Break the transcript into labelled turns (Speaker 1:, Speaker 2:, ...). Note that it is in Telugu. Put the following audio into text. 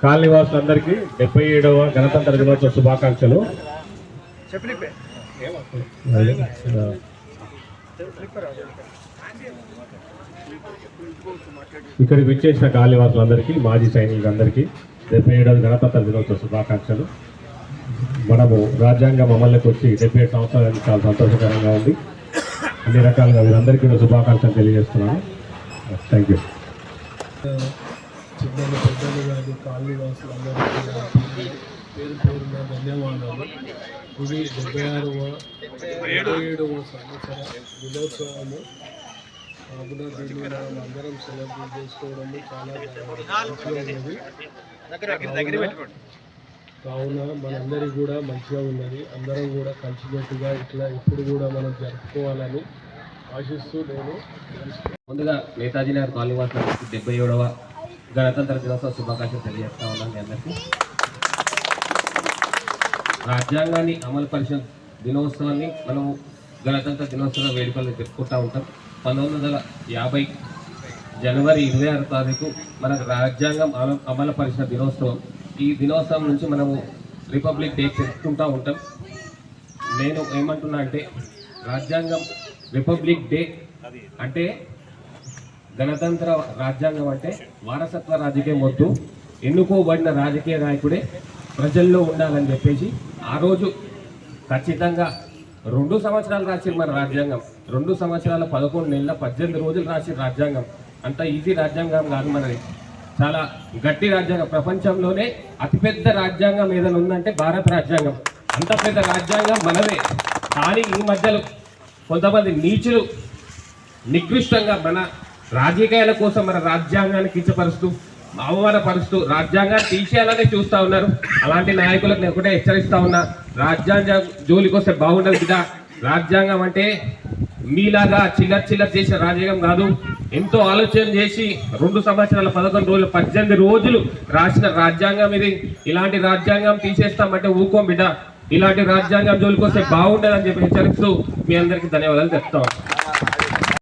Speaker 1: కాలనీ వాసులందరికీ 77వ గణతంత్ర దినోత్సవ శుభాకాంక్షలు. ఇక్కడికి విచ్చేసిన కాలనీ వాసులందరికీ, మాజీ సైనికులందరికీ 77వ గణతంత్ర దినోత్సవ శుభాకాంక్షలు. మనము రాజ్యాంగం అమల్లోకి వచ్చి 77 సంవత్సరాలు చాలా సంతోషకరంగా ఉంది. అన్ని రకాలుగా వీరందరికీ కూడా శుభాకాంక్షలు తెలియజేస్తున్నాను. Thank you.
Speaker 2: చిన్నలు పెద్దలు కానీ కాలనీ వాసులందరికీ పేరు పేరున ధన్యవాదాలు. ఇది 77వ సంవత్సర దినోత్సవము కావున దీన్ని మనం అందరం సెలబ్రేట్ చేసుకోవడము చాలా మంచిగా ఉన్నది. కావున మనందరికీ కూడా మంచిగా ఉన్నది. అందరం కూడా కలిసికట్టుగా ఇట్లా ఇప్పుడు కూడా మనం జరుపుకోవాలని ఆశిస్తూ నేను
Speaker 3: ముందుగా నేతాజీ నగర్ కాలనీ వాసులకు 77వ గణతంత్ర దినోత్సవ శుభాకాంక్షలు తెలియజేస్తా ఉన్నాను మీ అందరికీ. రాజ్యాంగాన్ని అమలు పరిచిన దినోత్సవాన్ని మనము గణతంత్ర దినోత్సవ వేడుకలు జరుపుకుంటూ ఉంటాం. 1950 జనవరి 26వ తారీఖు మనకు రాజ్యాంగం అమలు పరిచిన దినోత్సవం. ఈ దినోత్సవం నుంచి మనము రిపబ్లిక్ డే చెప్పుకుంటూ ఉంటాం. నేను ఏమంటున్నా అంటే రాజ్యాంగం రిపబ్లిక్ డే అంటే గణతంత్ర రాజ్యాంగం అంటే వారసత్వ రాజకీయం వద్దు, ఎన్నుకోబడిన రాజకీయ నాయకుడే ప్రజల్లో ఉండాలని చెప్పేసి ఆ రోజు ఖచ్చితంగా 2 సంవత్సరాలు రాసిరు మన రాజ్యాంగం. 2 సంవత్సరాల 11 నెలల 18 రోజులు రాసిరు రాజ్యాంగం. అంత ఈజీ రాజ్యాంగం కాదు మనది, చాలా గట్టి రాజ్యాంగం. ప్రపంచంలోనే అతిపెద్ద రాజ్యాంగం ఏదైనా ఉందంటే భారత రాజ్యాంగం. అంత పెద్ద రాజ్యాంగం మనదే. కానీ ఈ మధ్యలో కొంతమంది నీచులు నికృష్టంగా మన రాజకీయాల కోసం మన రాజ్యాంగాన్ని కించపరుస్తూ అవమానపరుస్తూ రాజ్యాంగాన్ని తీసేయాలని చూస్తూ ఉన్నారు. అలాంటి నాయకులకు నేను ఒకటే హెచ్చరిస్తా ఉన్నా, రాజ్యాంగం జోలికి వస్తే బాగుండదు బిడ్డ. రాజ్యాంగం అంటే మీలాగా చిల్లర చేసిన రాజ్యాంగం కాదు. ఎంతో ఆలోచన చేసి 2 సంవత్సరాల 11 రోజులు 18 రోజులు రాసిన రాజ్యాంగం ఇది. ఇలాంటి రాజ్యాంగం తీసేస్తామంటే ఊకోం బిడ్డ. ఇలాంటి రాజ్యాంగం జోలికి వస్తే బాగుండదని చెప్పి హెచ్చరిస్తూ మీ అందరికీ ధన్యవాదాలు చెప్తాం.